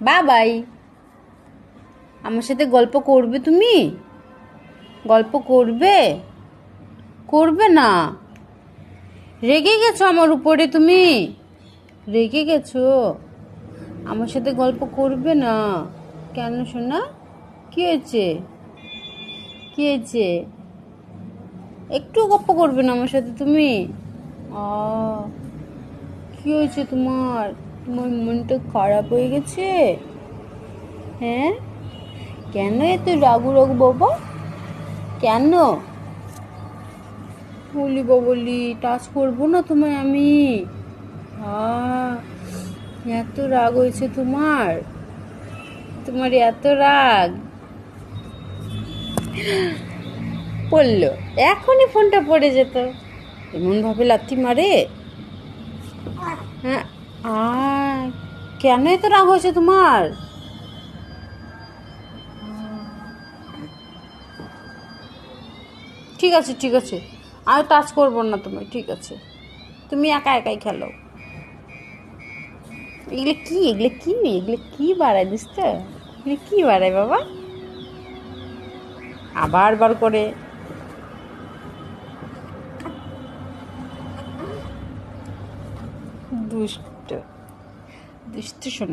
By. আমার সাথে গল্প করবে তুমি? গল্প করবে? করবে না? রেগে গেছো আমার উপরে তুমি? রেগে গেছো? আমার সাথে গল্প করবে না কেন সোনা? কি হয়েছে? কি হয়েছে? একটু গল্প করবে না আমার সাথে তুমি? আ কি হয়েছে তোমার? তোমার মনটা খারাপ হয়ে গেছে? হ্যাঁ, কেন এত রাগু রাগু বাবা? কেন? বলি বলি টাচ করবো না তোমায় আমি? এত রাগ হয়েছে তোমার? তোমার এত রাগ? পড়লো, এখনই ফোনটা পড়ে যেত। এমন ভাবে লাথি মারে। হ্যাঁ, কেন এত রাগ হয়েছে তোমার? ঠিক আছে ঠিক আছে, আর টাচ করবো না তোমায়, ঠিক আছে। তুমি একা একাই খেলো। এগুলো কি এগুলো কি এগুলো কি বাড়ায় দোস্ত? এগুলো কি বাড়ায় বাবা? আবার বার করে। দুষ্ট, দুষ্ট শোনা।